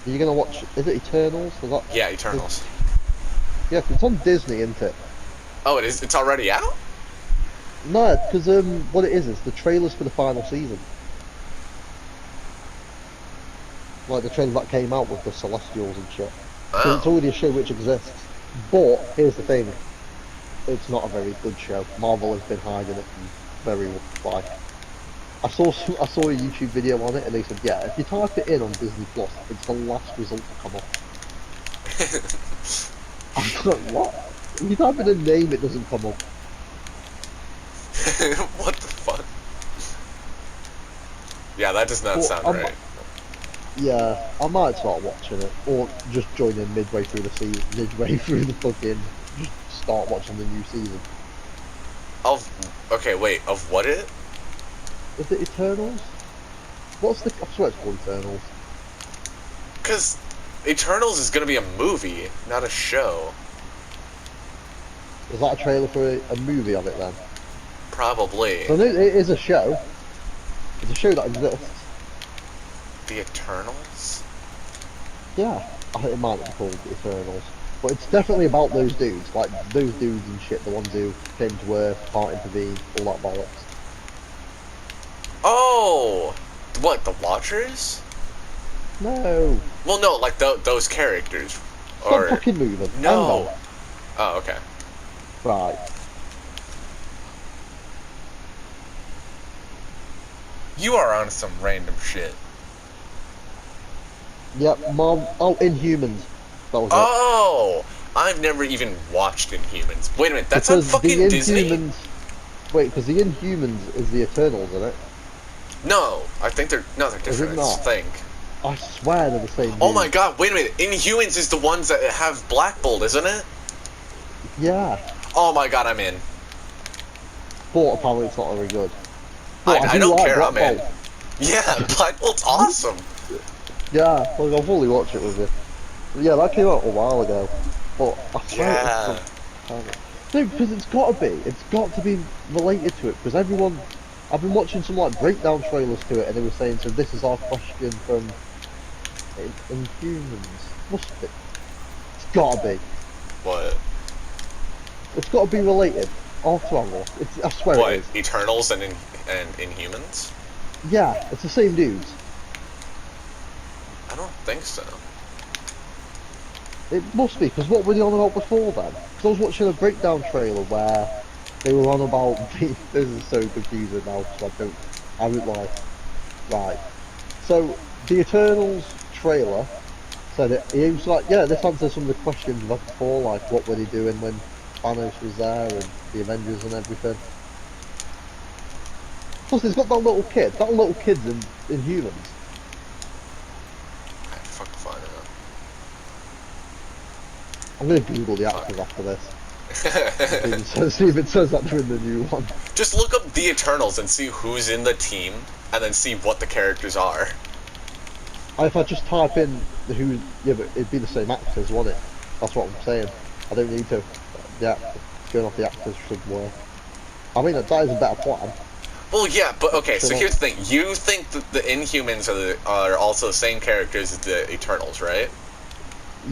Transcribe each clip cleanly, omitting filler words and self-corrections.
Are you gonna watch? Is it Eternals? Is that? Yeah, Eternals. Yeah, 'cause it's on Disney, isn't it? Oh, it is. It's already out. No, because what it is the trailers for the final season. Like the trailer that came out with the Celestials and shit. Because it's Oh. already a show which exists. But here's the thing: it's not a very good show. Marvel has been hiding it from very like. I saw a YouTube video on it, and they said, yeah, if you type it in on Disney Plus, it's the last result to come up. I was like, what? If you type in a name, it doesn't come up. What the fuck? Yeah, that does not But sound right. yeah, I might start watching it, or just join in midway through the season, midway through the fucking, just start watching the new season. Of okay, wait. Of what it? Is it Eternals? What's the? I swear it's called Eternals. Because Eternals is gonna be a movie, not a show. Is that a trailer for a movie of it then? Probably. So no, it is a show. It's a show that exists. The Eternals? Yeah, I think it might be called Eternals. But it's definitely about those dudes, like those dudes and shit, the ones who came to Earth, can't intervene, all that bollocks. Oh! What, the Watchers? No. Well, no, like those characters. Stop fucking moving. No! Oh, okay. Right. You are on some random shit. Yep, oh, Inhumans. That was Oh! I've never even watched Inhumans. Wait a minute, that's on fucking Disney? Wait, because the Inhumans is the Eternals, isn't it? No, I think they're different. I think. I swear they're the same. Oh my god! Wait a minute. Inhumans is the ones that have Black Bolt, isn't it? Yeah. Oh my god, I'm in. But apparently it's not very good. I don't like care. Black I'm in. Bolt. Yeah, Black Bolt's awesome. Yeah, like I'll fully watch it with you. But yeah, that came out a while ago. But I swear it's no, because it's got to be. It's got to be related to it because everyone. I've been watching some like breakdown trailers to it, and they were saying, "So this is our question from Inhumans." Must be. It's got to be. What? It's got to be related. I'll have to have a look. I swear What? it is. Eternals and Inhumans? Yeah, it's the same dudes. I don't think so. It must be, because what were they on about before then? Because I was watching a breakdown trailer where they were on about this is so confusing now, so I won't lie. Right. So, the Eternals trailer said it, he was like, yeah, this answers some of the questions we've had before, like what were they doing when Thanos was there and the Avengers and everything. Plus, he's got that little kid. That little kid's in Humans. I have to fucking find it. I'm gonna Google the actors after this. See if it says that they're in the new one. Just look up the Eternals and see who's in the team, and then see what the characters are. If I just type in who, yeah, but it'd be the same actors, wouldn't it? That's what I'm saying. I don't need to. Yeah, going off the actors should work. I mean, that is a better plan. Well, yeah, but okay. So here's the thing: you think that the Inhumans are also the same characters as the Eternals, right?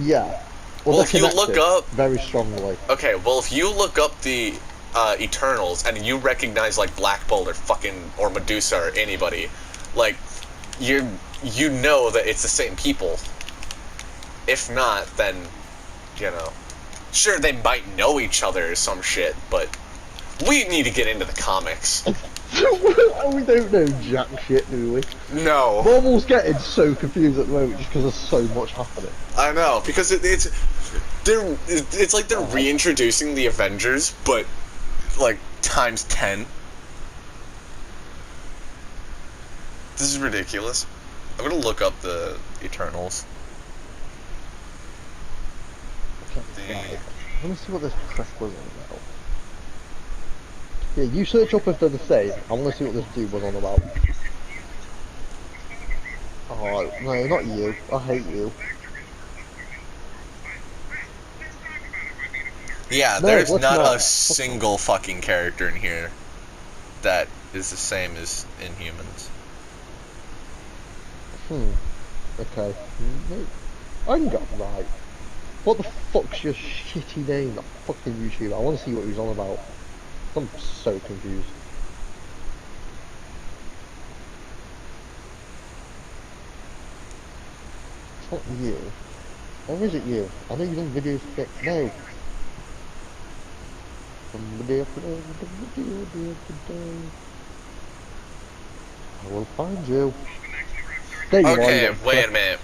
Yeah. Well, if you look up very strongly. Okay, well, if you look up the Eternals and you recognize like Black Bolt or Medusa or anybody, like you know that it's the same people. If not, then you know, sure they might know each other or some shit, but we need to get into the comics. We don't know jack shit, do we? No. Marvel's getting so confused at the moment just because there's so much happening. I know, because it's like they're reintroducing the Avengers, but like times 10. This is ridiculous. I'm gonna look up the Eternals. Right. I want to see what this press was on about. Yeah, you search up if they're the same. I want to see what this dude was on about. Oh, no, not you. I hate you. Yeah, no, there's not a single fucking character in here that is the same as Inhumans. Okay. I can get right. What the fuck's your shitty name, that fucking YouTuber? I want to see what he's on about. I'm so confused. It's not you. Or is it you? I know you've done videos for it. No. I will find you. There you Okay, are. wait a minute.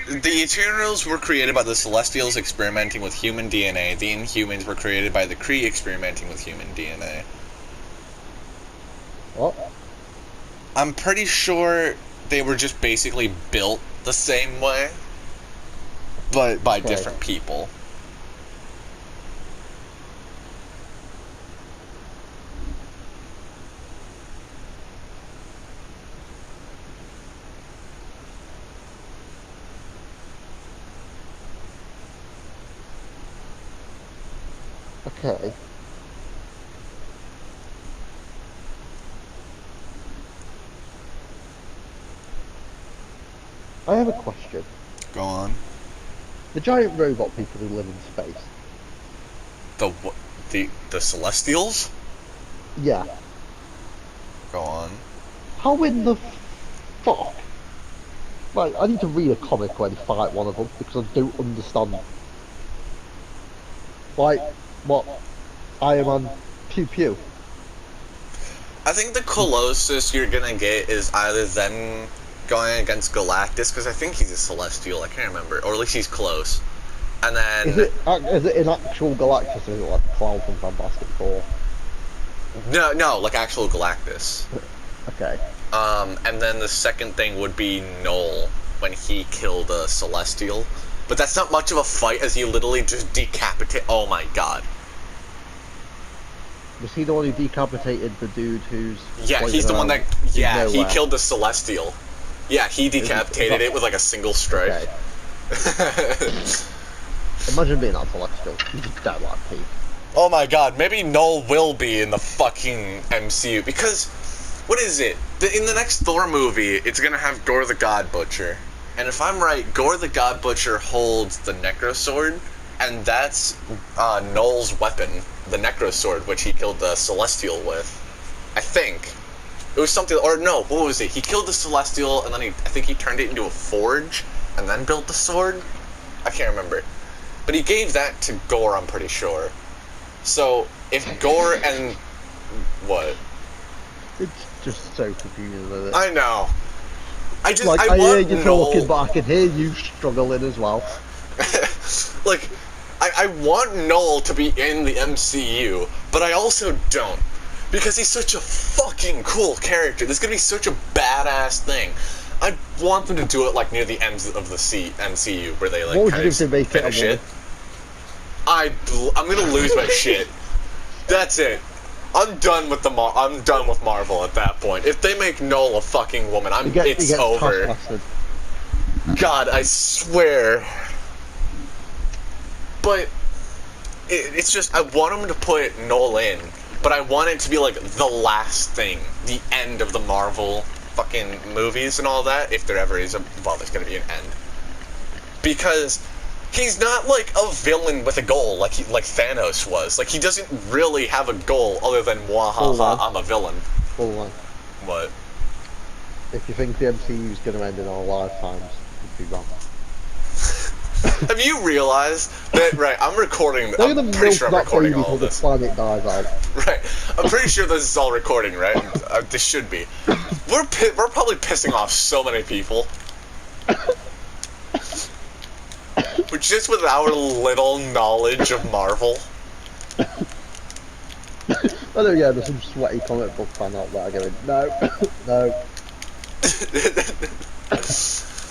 The Eternals were created by the Celestials experimenting with human DNA. The Inhumans were created by the Kree experimenting with human DNA. What? I'm pretty sure they were just basically built the same way, but by different people. Okay. I have a question. Go on. The giant robot people who live in space. The Celestials? Yeah. Go on. How in the fuck? Like, I need to read a comic where they fight one of them because I don't understand. Like, what? Iron Man, pew pew. I think the closest you're gonna get is either them going against Galactus, because I think he's a Celestial, I can't remember, or at least he's close. And then... Is it in actual Galactus, or is it like Cloud from Fantastic Four? No, like actual Galactus. Okay. And then the second thing would be Null, when he killed a Celestial. But that's not much of a fight, as you literally just decapitate... Oh my god. Was he the one who decapitated the dude who's... Yeah, he's the one that... Yeah, he nowhere? killed the Celestial. Yeah, he decapitated it with like a single strike. Okay. Imagine being that Celestial. You just don't like Pete. Oh my god, maybe Null will be in the fucking MCU, because... What is it? In the next Thor movie, it's gonna have Gore the God Butcher. And if I'm right, Gore the God Butcher holds the Necro Sword, and that's Null's weapon, the Necro Sword, which he killed the Celestial with. I think. It was something, or no, what was it? He killed the Celestial, and then I think he turned it into a forge, and then built the sword? I can't remember. But he gave that to Gore, I'm pretty sure. So, if Gore and... What? It's just so confusing, isn't it? I know. I hear you Null... talking, but I can hear you struggling as well. Like, I want Null to be in the MCU, but I also don't. Because he's such a fucking cool character. This is gonna be such a badass thing. I want them to do it like near the ends of the MCU, where they like what would kind you of do to make finish it? it. I'm gonna lose my shit. That's it. I'm done with I'm done with Marvel at that point. If they make Null a fucking woman, it's over. God, I swear. But it's just, I want him to put Null in, but I want it to be like the last thing, the end of the Marvel fucking movies and all that, if there ever is there's gonna be an end. Because he's not like a villain with a goal like Thanos was. Like, he doesn't really have a goal other than wahaha, I'm a villain. Hold on. What? If you think the MCU is going to end in our lifetimes, you'd be wrong. Have you realized that, right, I'm recording, They're I'm pretty sure I'm recording all of the this. planet dies out. Right, I'm pretty sure this is all recording, right? This should be. We're probably pissing off so many people. Just with our little knowledge of Marvel. I know, yeah, there's some sweaty comic book fan out there going, no, no.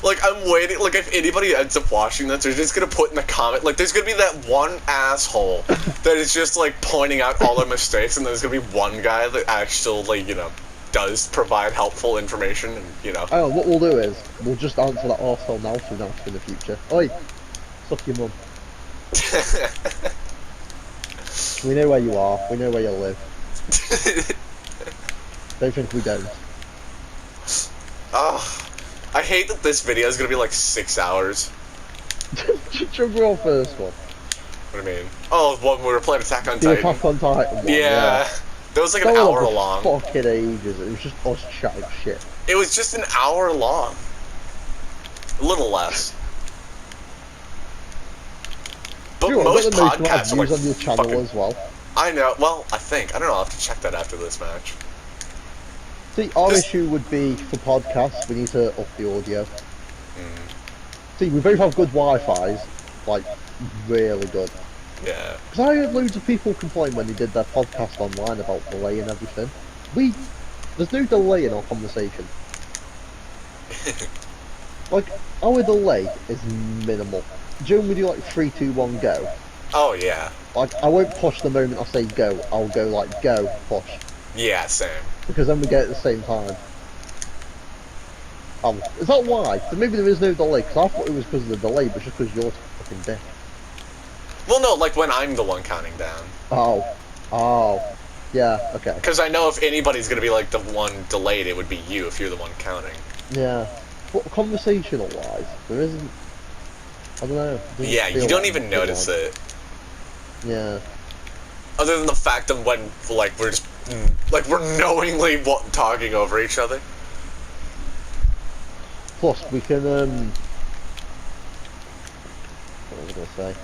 Like, I'm waiting, like, if anybody ends up watching this, they're just gonna put in the comment, like, there's gonna be that one asshole that is just, like, pointing out all their mistakes, and there's gonna be one guy that actually, like, you know, does provide helpful information, and, you know. Oh, what we'll do is, we'll just answer that arsehole now to ask in the future. Oi, suck your mum. We know where you are, we know where you live. Don't think we don't. Oh, I hate that this video is gonna be like 6 hours. Remember our first one? What do you mean? Oh, when we were playing Attack on The Titan. Attack on Titan one, Yeah. That was like an that hour went long. for fucking ages. It was just us chatting shit. It was just an hour long. A little less. But Dude, most I've got the most podcasts are like views on your channel fucking... as well. I know. Well, I think. I don't know. I'll have to check that after this match. See, our issue would be for podcasts, we need to up the audio. See, we both have good Wi-Fi's, like, really good. Yeah. Because I heard loads of people complain when they did their podcast online about delay and everything. There's no delay in our conversation. Like, our delay is minimal. Do you know when we do like 3, 2, 1, go? Oh, yeah. Like, I won't push the moment I say go, I'll go like go, push. Yeah, same. Because then we get it at the same time. Is that why? So maybe there is no delay, because I thought it was because of the delay, but just because you're fucking dick. Well, no, like when I'm the one counting down. Oh. Yeah, okay. Because I know if anybody's going to be like the one delayed, it would be you if you're the one counting. Yeah. But conversational-wise, there isn't... I don't know. Yeah, you don't even notice it. Yeah. Other than the fact that when, like, we're just... Like, we're knowingly talking over each other. Plus, we can, what was I going to say?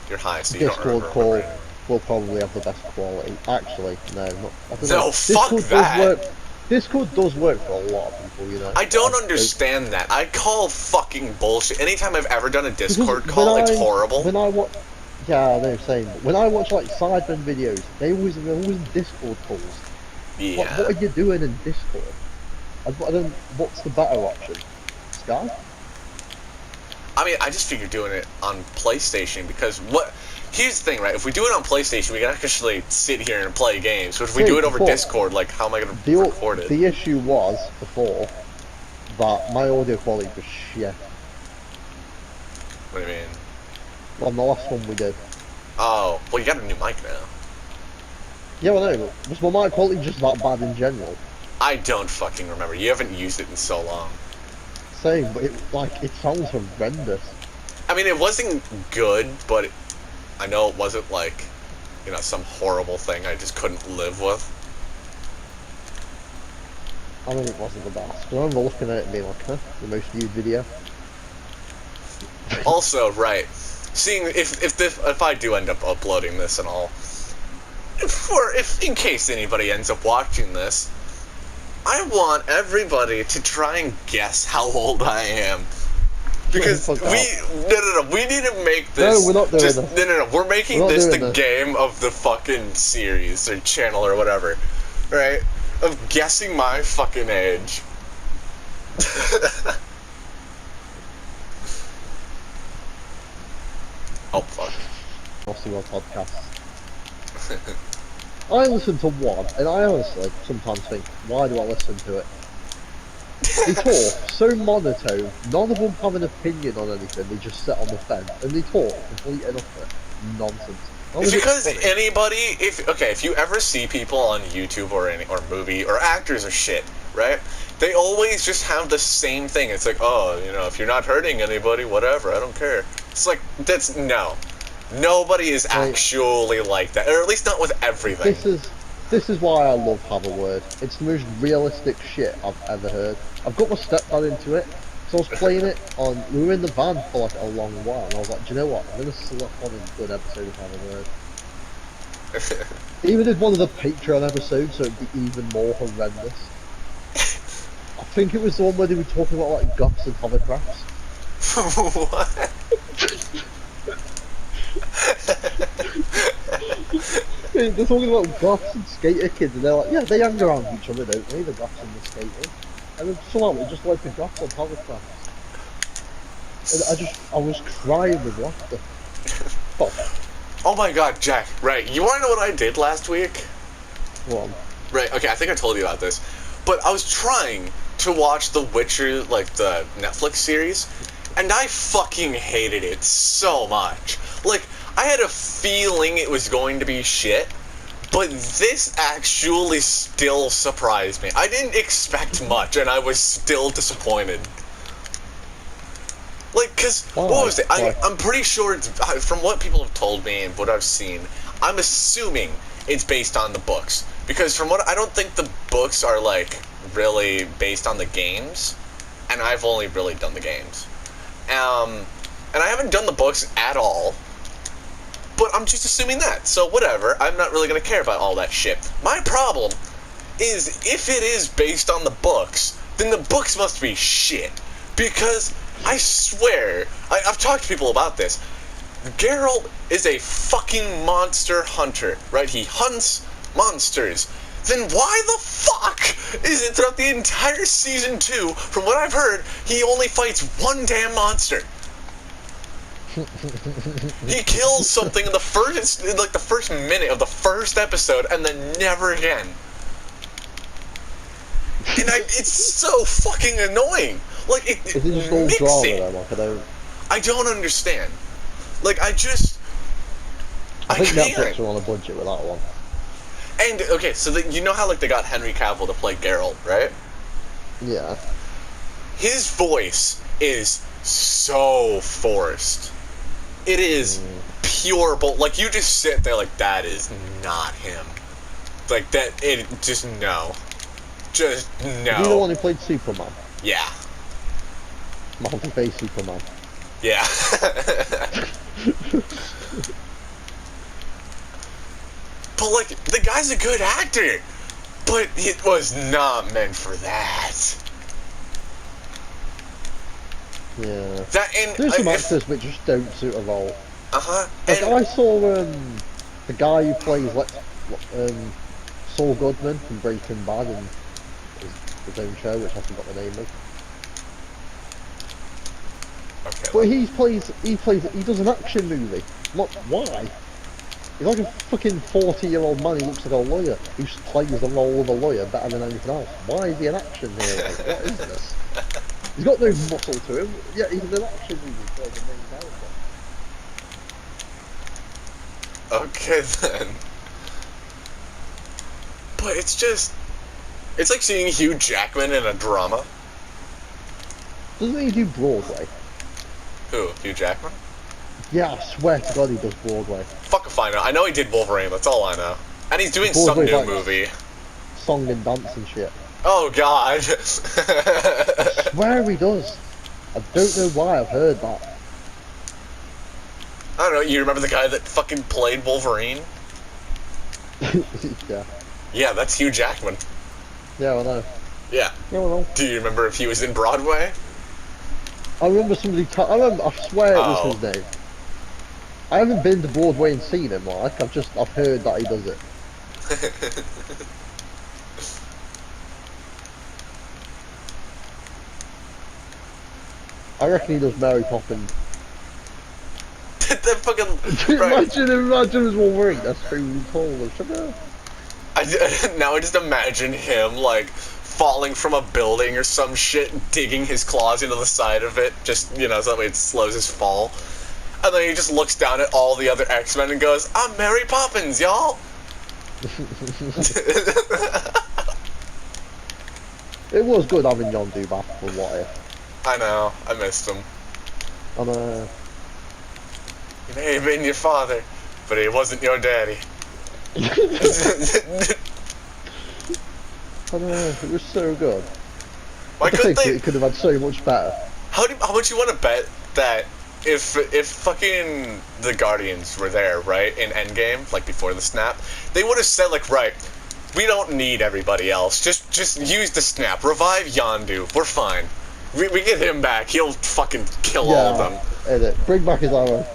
You're high, so you don't Discord remember. call will probably have the best quality. Actually, no, not... I don't No, know. fuck Discord that! Does work, Discord does work for a lot of people, you know. I don't understand that. I call fucking bullshit. Anytime I've ever done a Discord call, it's horrible. When I watch... Yeah, I know, same. When I watch, like, Sidemen videos, they're always in Discord calls. Yeah. What are you doing in Discord? I don't... What's the better option? Skype? I mean, I just figured doing it on PlayStation because what... Here's the thing, right? If we do it on PlayStation, we can actually sit here and play games. But if we do it over Discord, like, how am I going to record it? The issue was, before, that my audio quality was shit. What do you mean? On the last one we did. Oh, well, you got a new mic now. Yeah, well, no, was my mic quality just that bad in general? I don't fucking remember. You haven't used it in so long. Same, but it sounds horrendous. I mean, it wasn't good, but I know it wasn't like, you know, some horrible thing I just couldn't live with. I mean, it wasn't the best. I remember looking at it and being like, huh, the most viewed video. Also, right, seeing if I do end up uploading this and all, if in case anybody ends up watching this, I want everybody to try and guess how old I am. Because we need to make this. No, we're not doing this. No, we're making this the game of the fucking series or channel or whatever, right? Of guessing my fucking age. Oh fuck. I'll see my podcasts. I listen to one, and I honestly sometimes think, why do I listen to it? They talk so monotone, none of them have an opinion on anything, they just sit on the fence, and they talk complete and utter nonsense. It's because anybody, if you ever see people on YouTube or movie, or actors or shit, right? They always just have the same thing. It's like, oh, you know, if you're not hurting anybody, whatever, I don't care. It's like, no. Nobody is actually like that, or at least not with everything. This is why I love Have a Word. It's the most realistic shit I've ever heard. I've got my stepdad into it, so I was playing it on... We were in the van for like a long while, and I was like, do you know what? I'm going to slap on a good episode of Have a Word. Even did one of the Patreon episodes, so it'd be even more horrendous. I think it was the one where they were talking about like goths and hovercrafts. What? They're talking about goths and skater kids, and they're like, yeah, they hang around each other, don't they? The goths and the skaters. And then somehow it just like the goths on hovercrafts. And I was crying with laughter. Oh my god, Jack, right, you wanna know what I did last week? What? Right, okay, I think I told you about this. But I was trying to watch The Witcher, like the Netflix series, and I fucking hated it so much. Like, I had a feeling it was going to be shit, But this actually still surprised me. I didn't expect much, and I was still disappointed. Like, cause, what was it? I'm pretty sure, from what people have told me and what I've seen, I'm assuming it's based on the books. Because from what, I don't think the books are, like, really based on the games, and I've only really done the games. And I haven't done the books at all, but I'm just assuming that. So whatever, I'm not really going to care about all that shit. My problem is, if it is based on the books, then the books must be shit. Because, I swear, I've talked to people about this, Geralt is a fucking monster hunter, right? He hunts monsters. Then why the fuck is it throughout the entire season 2, from what I've heard, he only fights one damn monster? He kills something in the first minute of the first episode, and then never again. And it's so fucking annoying. Like, it just all drama though, like, I don't understand. Like, I think Netflix are on a budget with that one. And, okay, so you know how, like, they got Henry Cavill to play Geralt, right? Yeah. His voice is so forced. It is pure bull. Like, you just sit there like, that is not him. Like, just no. Just no. Is he the one who played Superman? Yeah. Multi-face Superman. Yeah. But, like, the guy's a good actor. But it was not meant for that. Yeah. And there's some actors which just don't suit a role. Uh-huh. Like, I saw the guy who plays Saul Goodman from Breaking Bad in his own show, which I forgot the name of. Okay. But he does an action movie. Why? He's like a fucking 40-year-old man who looks like a lawyer, who plays the role of a lawyer better than anything else. Why is he an action hero? What is this? He's got no muscle to him, yet he's an action movie for the main character. Okay then. But it's like seeing Hugh Jackman in a drama. Doesn't he do Broadway? Who? Hugh Jackman? Yeah, I swear to God he does Broadway. Fuck if I know. I know he did Wolverine, that's all I know. And he's doing some new movie. Song and dance and shit. Oh god. I swear he does. I don't know why I've heard that. I don't know, you remember the guy that fucking played Wolverine? Yeah. Yeah, that's Hugh Jackman. Yeah, I know. Yeah. Yeah, I know. Do you remember if he was in Broadway? I remember somebody. I swear it was his name. I haven't been to Broadway and seen him. Like I've heard that he does it. I reckon he does Mary Poppins. That fucking. Right. Imagine as Wolverine. That's really cool. Now I just imagine him like falling from a building or some shit, digging his claws into the side of it, just, so that way it slows his fall. And then he just looks down at all the other X-Men and goes, I'm Mary Poppins, y'all! It was good having John do that for What If. I know, I missed him. And he may have been your father, but he wasn't your daddy. I don't know, it was so good. Why couldn't they? It could have had so much better. How much you want to bet that if fucking the Guardians were there, right, in Endgame, like before the snap, they would have said, like, right, we don't need everybody else. Just use the snap. Revive Yondu. We're fine. We get him back. He'll fucking kill all of them. Edit. Bring back his arrow.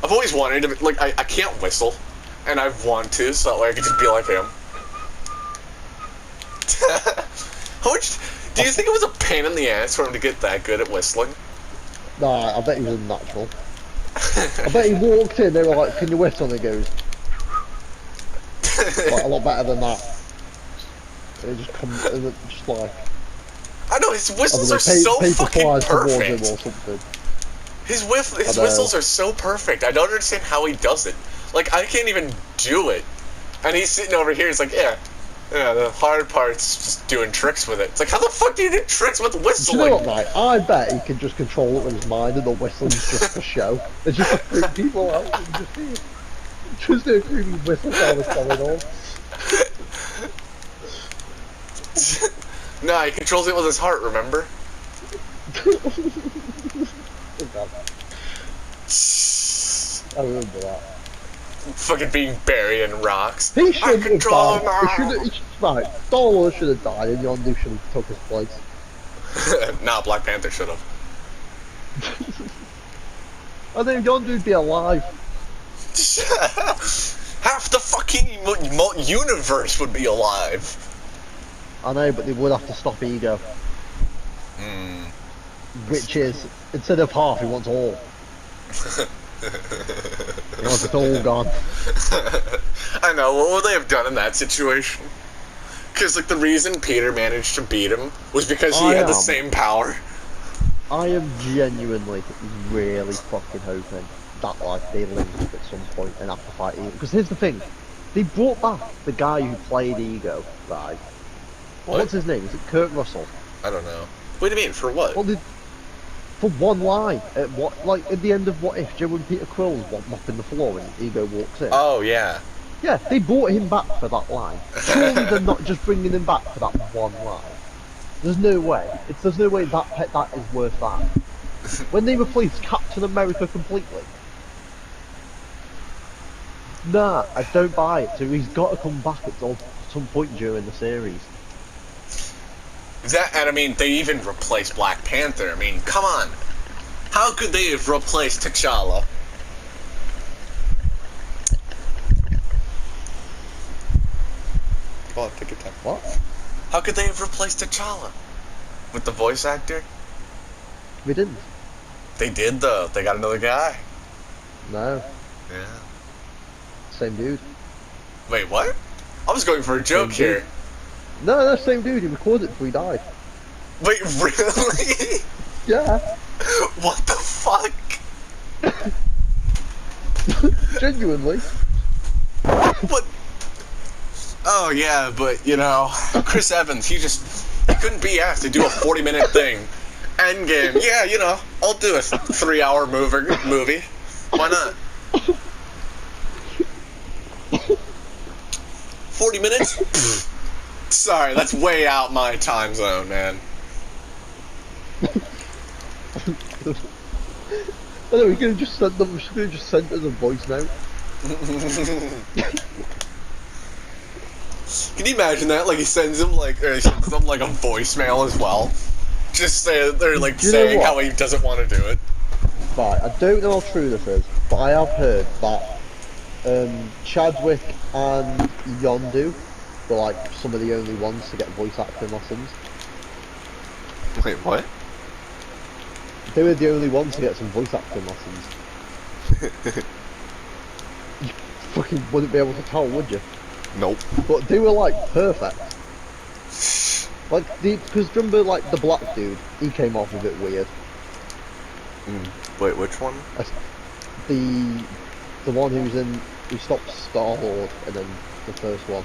I've always wanted to, like, I can't whistle. And I want to, so that way I can just be like him. How much... Do you think it was a pain in the ass for him to get that good at whistling? Nah, I bet he was a natural. I bet he walked in, they were like, can you whistle? And he goes... like, a lot better than that. And it just comes... just like... I know, his whistles are so fucking perfect. Or something. His whistles are so perfect. I don't understand how he does it. Like, I can't even do it. And he's sitting over here, he's like, yeah, the hard part's just doing tricks with it. It's like, how the fuck do you do tricks with whistling? Do you know what, right? I bet he can just control it with his mind and the whistling's just for show. It's just to freak people out. Just a creepy whistle sound that's going on. Nah, he controls it with his heart, remember? I remember that. Fucking being buried in rocks. He should have control died. Right, Star Wars should have died and Yondu should have took his place. Nah, Black Panther should have. I think Yondu'd be alive. Half the fucking universe would be alive. I know, but they would have to stop Ego. Which is, instead of half, he wants all. He wants it all gone. I know, what would they have done in that situation? Because, like, the reason Peter managed to beat him was because he had the same power. I am genuinely, really fucking hoping that, like, they link at some point and have to fight Ego. Because here's the thing, they brought back the guy who played Ego, right? What's his name? Is it Kurt Russell? I don't know. What do you mean, for what? Well, for one line, at the end of What If, Joe and Peter Quill's mopping the floor and Ego walks in. Oh, yeah. Yeah, they brought him back for that line. Surely they're not just bringing him back for that one line. There's no way. There's no way that is worth that. When they replaced Captain America completely. Nah, I don't buy it. So he's got to come back at some point during the series. And I mean, they even replaced Black Panther. I mean, come on. How could they have replaced T'Challa? Come on, take your time. What? How could they have replaced T'Challa? With the voice actor? We didn't. They did, though. They got another guy. No. Yeah. Same dude. Wait, what? I was going for a joke here. No, same dude. He recorded it before he died. Wait, really? Yeah. What the fuck? Genuinely. What? Oh, yeah, but, you know, Chris Evans, he couldn't be asked to do a 40-minute thing. Endgame, yeah, you know, I'll do a 3-hour movie. Why not? 40 minutes? Sorry, that's way out my time zone, man. I know, we could have just sent them. We should have just sent us a voice note. Can you imagine that? Like he sends them like a voicemail as well. Just they're like saying how he doesn't want to do it. Right, I don't know how true this is, but I have heard that Chadwick and Yondu were like some of the only ones to get voice acting lessons. Wait, what? They were the only ones to get some voice acting lessons. You fucking wouldn't be able to tell, would you? Nope. But they were like perfect. Like, because remember, like the black dude, he came off a bit weird. Wait, which one? The one who stopped Star-Lord, and then the first one.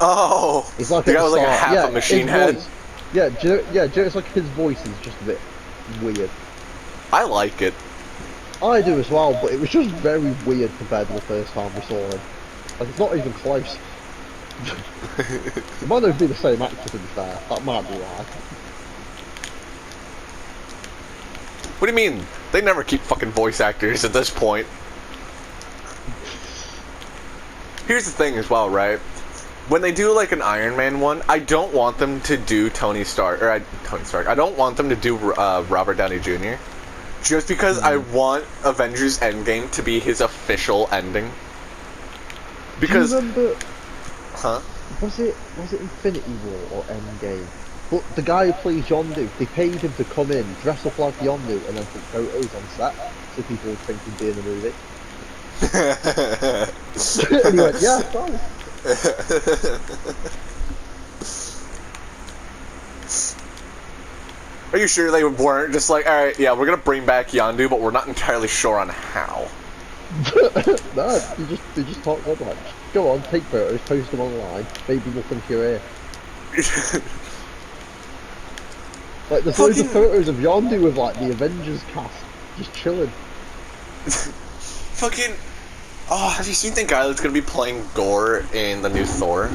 Oh, he's like the guy with like a half a machine head. Voice, it's like his voice is just a bit weird. I like it. I do as well, but it was just very weird compared to the first time we saw him. Like, it's not even close. It might not be the same actor, to be fair. That might be why. What do you mean? They never keep fucking voice actors at this point. Here's the thing as well, right? When they do like an Iron Man one, I don't want them to do Tony Stark. I don't want them to do Robert Downey Jr. Just because I want Avengers Endgame to be his official ending. Because, do you remember? Huh? Was it Infinity War or Endgame? But the guy who plays Yondu, they paid him to come in, dress up like Yondu, and then put photos on set so people would think he'd be in the movie. And he went, yeah, fine. Are you sure they weren't just like, alright, yeah, we're gonna bring back Yondu, but we're not entirely sure on how? No, they just talked about like, go on, take photos, post them online, maybe we'll think you're here. Like, there's loads of photos of Yondu with like the Avengers cast just chilling. Fucking. Oh, have you seen the guy that's gonna be playing Gore in the new Thor?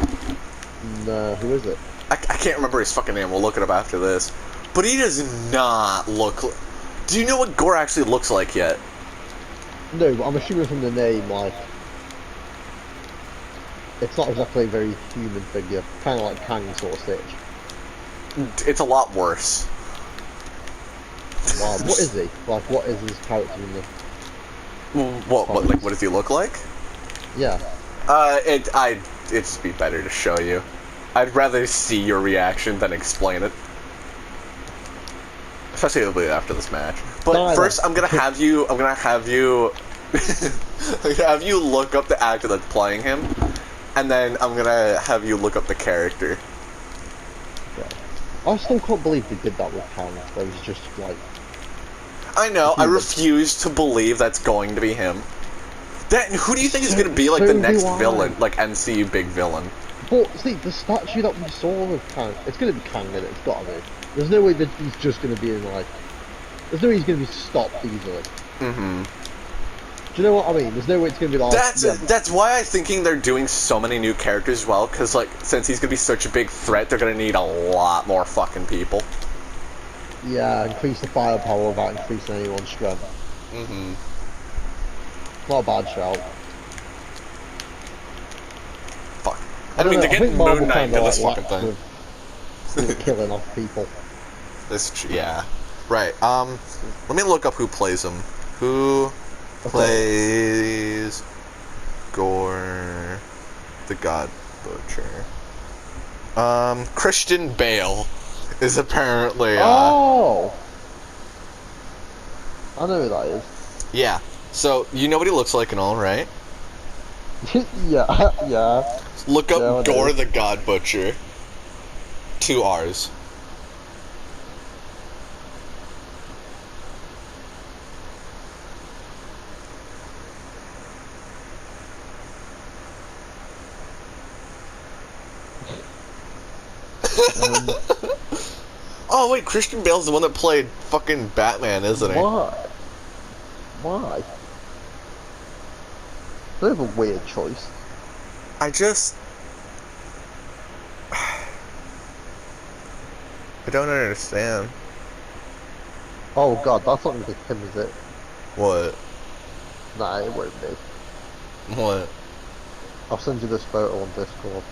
No, who is it? I can't remember his fucking name. We'll look it up after this. But he does not look. Do you know what Gore actually looks like yet? No, but I'm assuming from the name, like, it's not exactly a very human figure. Kind of like Kang sort of Stitch. It's a lot worse. Wow, what is he? Like, what is his character in the... What does he look like? Yeah. It'd just be better to show you. I'd rather see your reaction than explain it. Especially after this match. But first, I'm gonna have you look up the actor that's playing him, and then I'm gonna have you look up the character. Okay. I still can't believe they did that with Kang. That was just like... I know, I refuse to believe that's going to be him. Who do you think is going to be, like, the next villain? Like, MCU big villain? But, see, the statue that we saw of Kang, it's going to be Kang in it, it's got to be. There's no way that he's just going to be in, like... There's no way he's going to be stopped easily. Mm-hmm. Do you know what I mean? There's no way it's going to be like... That's why I'm thinking they're doing so many new characters as well, because, like, since he's going to be such a big threat, they're going to need a lot more fucking people. Yeah, increase the firepower without increasing anyone's strength. Mm-hmm. Not a bad shout. Fuck. I mean, they're getting Moon Knight into this fucking thing. With killing off people. Yeah. Right, let me look up who plays him. Who plays Gore the God Butcher? Christian Bale is apparently, Oh! I know who that is. Yeah. So, you know what he looks like and all, right? yeah. Look up Gore the God Butcher. 2 R's. Oh wait, Christian Bale's the one that played fucking Batman, isn't he? Why? They have a weird choice. I don't understand. Oh god, that's not gonna be him, is it? What? Nah, it won't be. What? I'll send you this photo on Discord.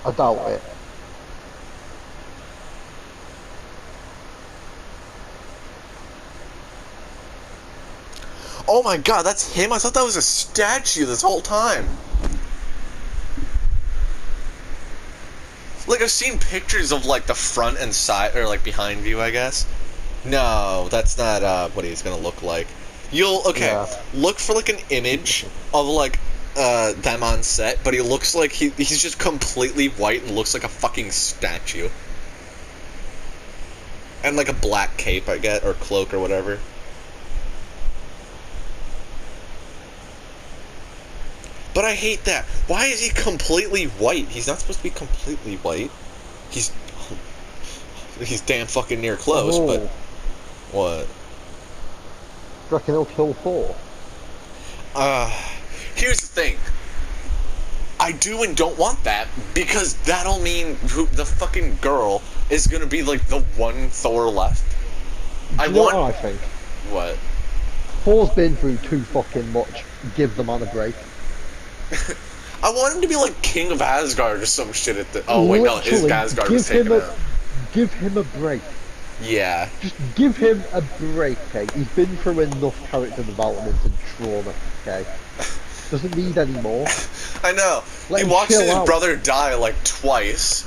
I doubt it. Oh my god, that's him? I thought that was a statue this whole time. Like, I've seen pictures of, like, the front and side, or, like, behind view, I guess. No, that's not, what he's gonna look like. Look for, like, an image of, like, them on set, but he looks like he's just completely white and looks like a fucking statue. And, like, a black cape, I guess, or cloak or whatever. But I hate that. Why is he completely white? He's not supposed to be completely white. He's damn fucking near close, but... What? Do you reckon he'll kill Thor? Here's the thing. I do and don't want that, because that'll mean the fucking girl is gonna be, like, the one Thor left. Do you know what I think? What? Thor's been through too fucking much. Give the man a break. I want him to be like King of Asgard or some shit at the... Oh wait, no, his Asgard was taken out. Give him a break. Yeah. Just give him a break, okay? He's been through enough character development and trauma, okay? Doesn't need any more. I know. He watched his brother die like twice.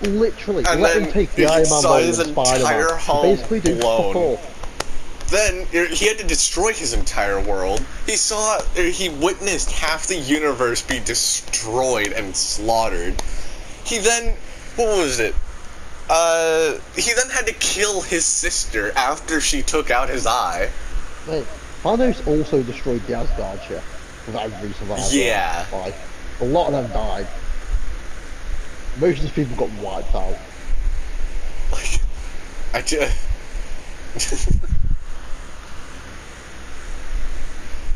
Literally. And let then him take the Iron Man role in Spider-Man. Spider-Man. Home Basically do fuck all. Then he had to destroy his entire world. He witnessed half the universe be destroyed and slaughtered. He then, what was it? He then had to kill his sister after she took out his eye. Mate, Thanos also destroyed the Asgard ship with every survivor. Yeah. Like, a lot of them died. Most of these people got wiped out. Like, I just...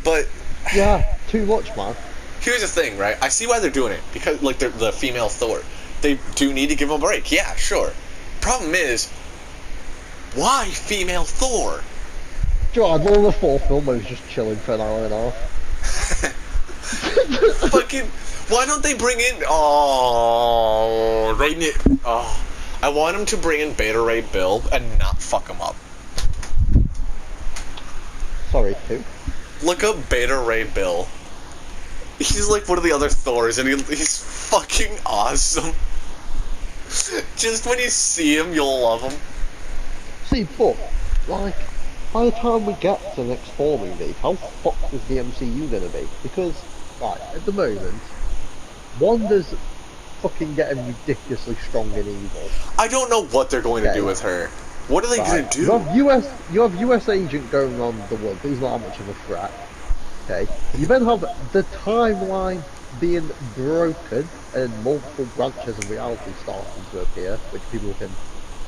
But... Yeah, too much, man. Here's the thing, right? I see why they're doing it. Because, like, they're the female Thor. They do need to give him a break. Yeah, sure. Problem is, why female Thor? Joe, I'd love the fourth film where he's just chilling for an hour and a half. Fucking... Why don't they bring in... Oh... They need... Oh... I want him to bring in Beta Ray Bill and not fuck him up. Sorry, who? Look up Beta Ray Bill. He's like one of the other Thors, and he's fucking awesome. Just when you see him, you'll love him. See, but, like, by the time we get to the next Thor movie, how fucked is the MCU gonna be? Because, right, at the moment, Wanda's fucking getting ridiculously strong and evil. I don't know what they're going to do with her. What are they going to do? You have US agent going on the world, but he's not that much of a threat. Okay. You then have the timeline being broken and multiple branches of reality starting to appear, which people can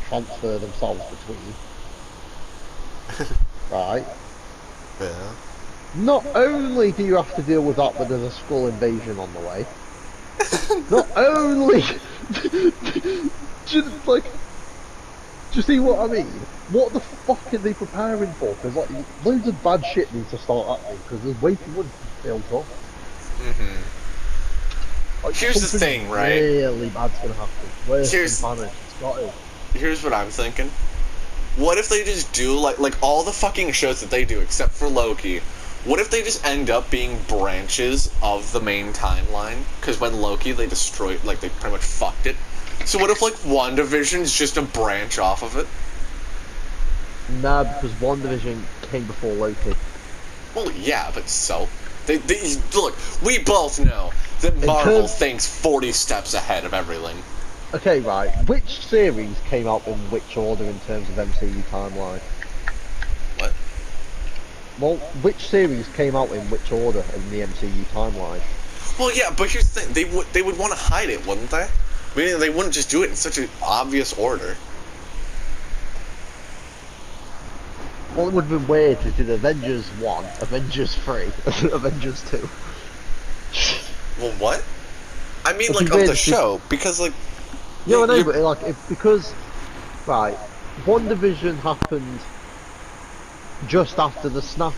transfer themselves between. Right. Yeah. Not only do you have to deal with that, but there's a Skrull invasion on the way. Not only, just like, do you see what I mean? What the fuck are they preparing for? Because like, loads of bad shit needs to start happening because there's way too much built up. Mm-hmm. Like, here's the thing, right? Really bad's gonna happen. Where's Here's- the panic? It's got to. Here's what I'm thinking. What if they just do, like all the fucking shows that they do, except for Loki, what if they just end up being branches of the main timeline? Because when Loki, they destroyed, like, they pretty much fucked it. So what if, like, WandaVision's just a branch off of it? Nah, because WandaVision came before Loki. Well, yeah, but so? They look, we both know that Marvel thinks 40 steps ahead of everything. Okay, right. Which series came out in which order in terms of MCU timeline? What? Well, which series came out in which order in the MCU timeline? Well, yeah, but here's the thing. They would want to hide it, wouldn't they? I mean, they wouldn't just do it in such an obvious order. Well, it would have been weird to do the Avengers 1, Avengers 3, Avengers 2. Well, what? I mean, It'd like, be of weird the if show, because, like... Yeah, I know, you're- but like, because, right, WandaVision happened just after the snap,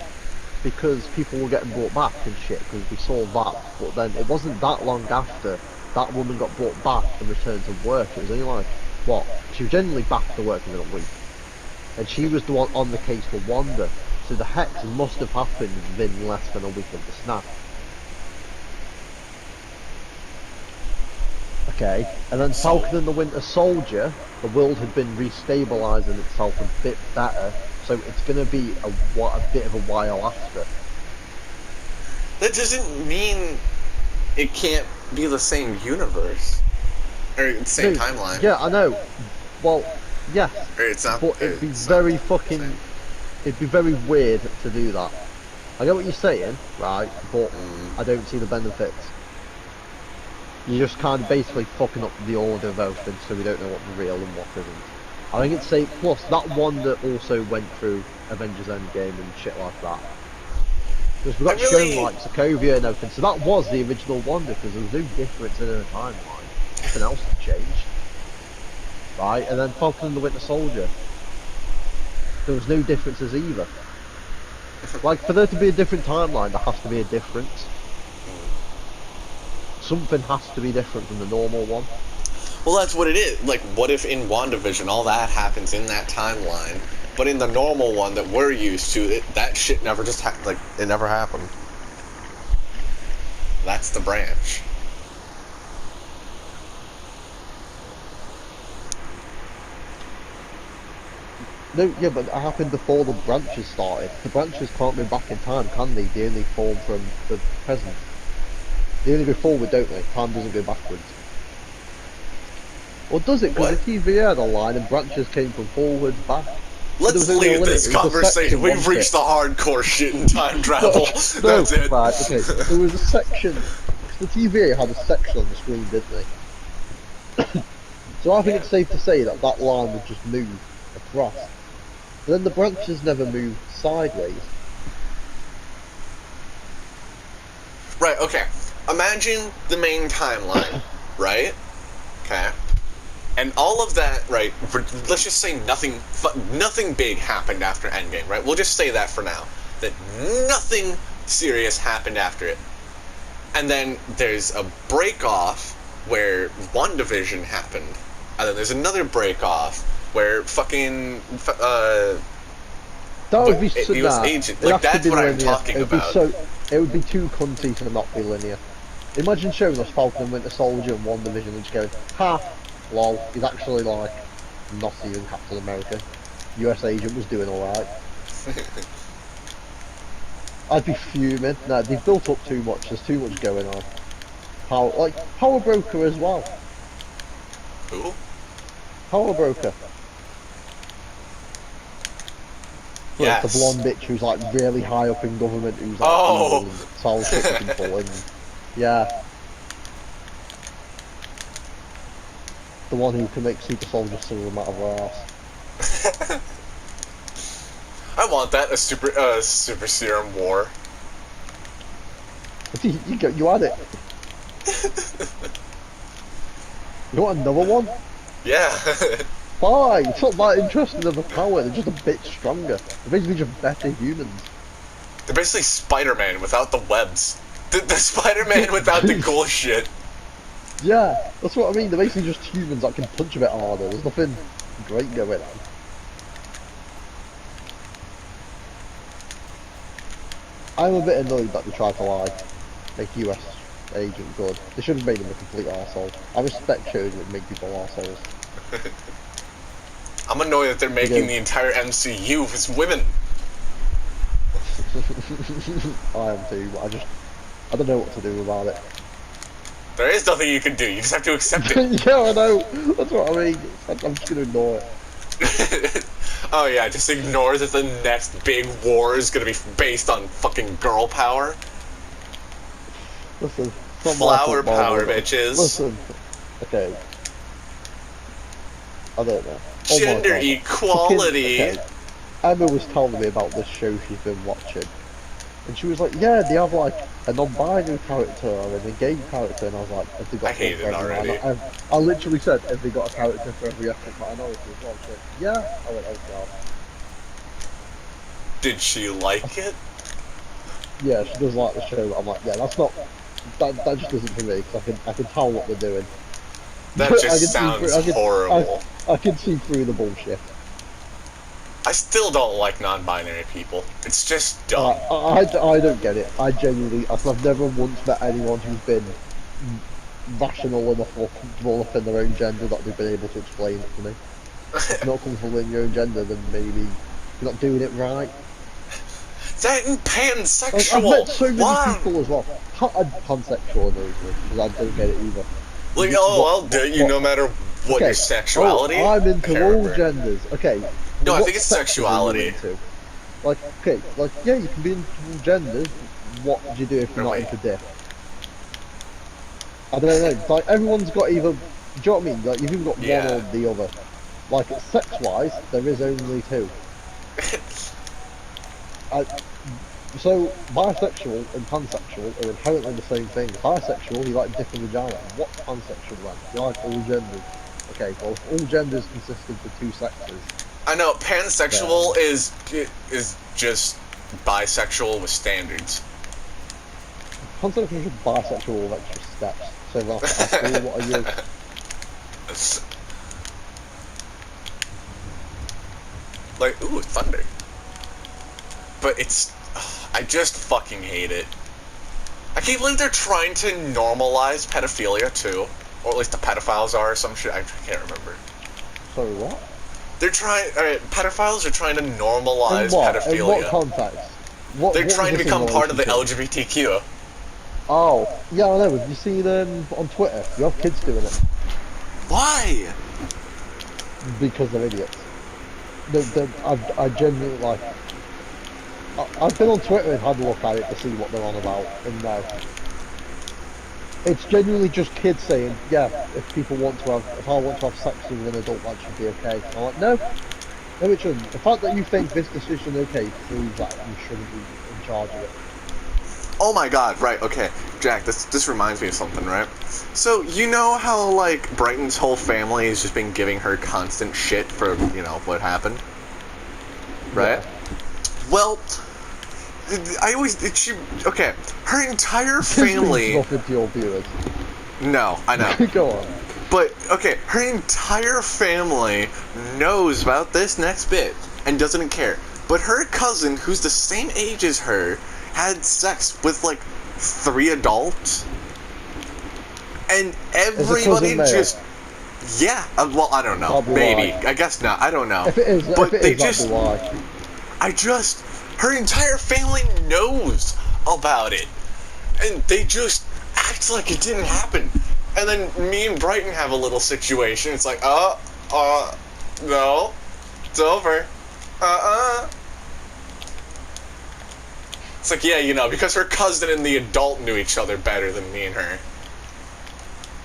because people were getting brought back and shit, because we saw that, but then it wasn't that long after that woman got brought back and returned to work. It was only like, what, she was generally back to work within a week, and she was the one on the case for Wanda, so the hex must have happened within less than a week of the snap. Okay, and then Falcon and the Winter Soldier, the world had been restabilising itself a bit better, so it's going to be a bit of a while after. That doesn't mean it can't be the same universe. Or the same No, timeline. Yeah, I know. Well, yes, Or it's not... but it'd be it's very not fucking... the same. It'd be very weird to do that. I get what you're saying, right, but I don't see the benefits. You're just kind of basically fucking up the order of everything, so we don't know what's real and what isn't. I think it's safe. Plus, that one that also went through Avengers Endgame and shit like that. Because we got shown like Sokovia and everything, so that was the original Wanda, because there was no difference in her timeline. Nothing else had changed. Right, and then Falcon and the Winter Soldier. There was no differences either. Like, for there to be a different timeline, there has to be a difference. Something has to be different from the normal one. Well, that's what it is. Like, what if in WandaVision all that happens in that timeline, but in the normal one that we're used to, that shit never just like, it never happened. That's the branch. No, yeah, but it happened before the branches started. The branches can't go back in time, can they? They only form from the present. They only go forward, don't they? Time doesn't go backwards. Or does it? Because What? the TV had a line and branches came from forward, back. There Let's was only a leave limit. this It was a section, conversation. We've wasn't reached it? the hardcore shit in time travel. No, That's it. right, okay. There was a section. The TVA had a section on the screen, didn't they? So I think it's safe to say that that line would just move across. But then the branches never moved sideways. Right, okay. Imagine the main timeline, right? Okay. And all of that, right, let's just say nothing big happened after Endgame, right? We'll just say that for now. That nothing serious happened after it. And then there's a break-off where WandaVision happened. And then there's another break-off where fucking... That would be so it was nah, agent. it'd Like, have to that's be what I'm linear. talking It'd be about. it would be too cunty to not be linear. Imagine showing us Falcon and Winter Soldier and WandaVision and just going, ha, lol, he's actually like not even Captain America. US agent was doing alright. I'd be fuming. Nah, they've built up too much, there's too much going on. Power Broker as well. Who? Power Broker. Yes. The blonde bitch who's like really high up in government, who's like Oh. evil and sells shit to people, and yeah, the one who can make super soldiers sing out of her ass. I want that, a super serum war. you had it. You want another one? Yeah. Fine, it's not that interesting of a power, they're just a bit stronger. They're basically just better humans. They're basically Spider-Man without the webs. The Spider-Man without the cool shit. Yeah, that's what I mean, they're basically just humans that can punch a bit harder, there's nothing great going on. I'm a bit annoyed that they tried to make US agent good. They should have made him a complete arsehole. I respect shows that make people arseholes. I'm annoyed that they're making the entire MCU with women. I am too, but I don't know what to do about it. There is nothing you can do, you just have to accept it. Yeah, I know, that's what I mean. I'm just gonna ignore it. Oh yeah, just ignore that the next big war is gonna be based on fucking girl power. Listen, it's not my Flower fault, power, Marvel. bitches. Listen, okay. I don't know. Oh my Gender God. equality. Okay. Emma was telling me about this show she's been watching, and she was like, "Yeah, they have like a non-binary character and a gay character," and I was like, "Have they got I hate one for it every already. minor-" I literally said, "Have they got a character for every ethnic minority as well?" She went, "Yeah." I went, "Oh God." Did she like it? Yeah, she does like the show. I'm like, yeah, that's not. That just isn't for me because I can tell what they're doing. That I can just see sounds through- horrible. I can see through the bullshit. I still don't like non-binary people. It's just dumb. I don't get it. I genuinely, I've never once met anyone who's been rational enough or comfortable enough in their own gender that they've been able to explain it to me. If you're not comfortable in your own gender, then maybe you're not doing it right. That and pansexual. I've met so many Why? people as well. Pansexual annoys me because I don't get it either. Like, oh, I'll date you no matter what your sexuality. Oh, I'm into I all can't remember. genders. Okay. No, I what think it's sexes are you sexuality. into? Like, okay, like, yeah, you can be into all genders. What do you do if you're No, not wait. into dick? I don't know. Like, everyone's got either. Do you know what I mean? Like, you've either got Yeah. one or the other. Like, sex-wise, there is only two. So, bisexual and pansexual are inherently the same thing. Bisexual, you like dick and vagina. What's pansexual then? You like all genders. Okay, well, if all genders consist of the two sexes. I know pansexual is just bisexual with standards. Pansexual is just bisexual with extra steps. So, well, ask you, what are you? Like, ooh, thunder. But it's... I just fucking hate it. I can't believe they're trying to normalize pedophilia, too. Or at least the pedophiles are, or some shit. I can't remember. Sorry, what? They're trying... pedophiles are trying to normalize In what? pedophilia. In what context? They're what trying to was this in become part of the relation to? LGBTQ. Oh, yeah, I know. Have you seen on Twitter? You have kids doing it. Why? because they're idiots. I genuinely like. I've been on Twitter and had a look at it to see what they're on about, and no. It's genuinely just kids saying, yeah, if I want to have sex with an adult, that should be okay. I'm like, no, it shouldn't. The fact that you think this decision okay proves that you shouldn't be in charge of it. Oh my god, right, okay. Jack, this reminds me of something, right? So, you know how, like, Brighton's whole family has just been giving her constant shit for, you know, what happened? Right? Yeah. Well, okay, her entire family... Off into your viewers. No, I know. Go on. But, okay, her entire family knows about this next bit and doesn't care. But her cousin, who's the same age as her, had sex with, like, 3 adults. And everybody just... Yeah, well, I don't know. Maybe. I guess not. I don't know. If it is, but if it they is, just... Her entire family knows about it. And they just act like it didn't happen. And then me and Brighton have a little situation. It's like, no, it's over. It's like, yeah, you know, because her cousin and the adult knew each other better than me and her.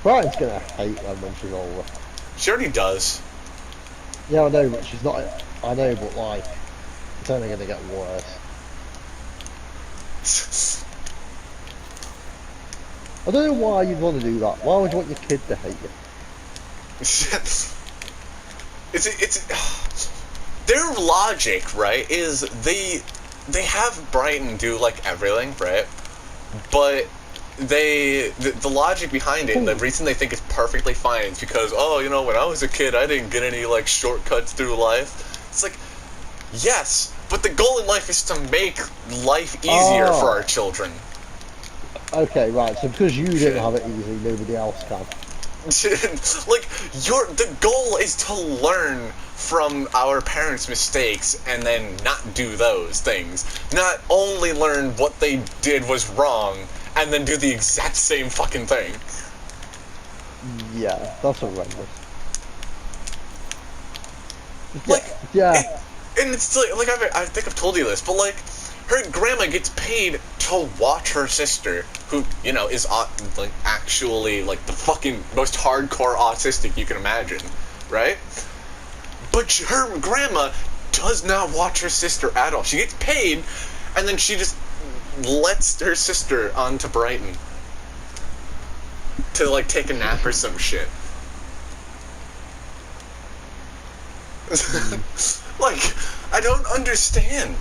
Brian's gonna hate them when she's older. She already does. Yeah, I know, but she's not. I know, but like, it's only gonna get worse. I don't know why you'd want to do that. Why would you want your kid to hate you? it's their logic, right, is they have Brighton do, like, everything, right? But the logic behind it, and the reason they think it's perfectly fine is because, oh, you know, when I was a kid, I didn't get any, like, shortcuts through life. It's like, yes, but the goal in life is to make life easier for our children. Okay, right, so because you didn't have it easy, nobody else can. Like, the goal is to learn from our parents' mistakes and then not do those things. Not only learn what they did was wrong and then do the exact same fucking thing. Yeah, that's horrendous. Like, yeah. And it's like I think I've told you this, but like, her grandma gets paid to watch her sister, who, you know, is like actually like the fucking most hardcore autistic you can imagine, right? But her grandma does not watch her sister at all. She gets paid, and then she just lets her sister onto Brighton to, like, take a nap or some shit. Like, I don't understand.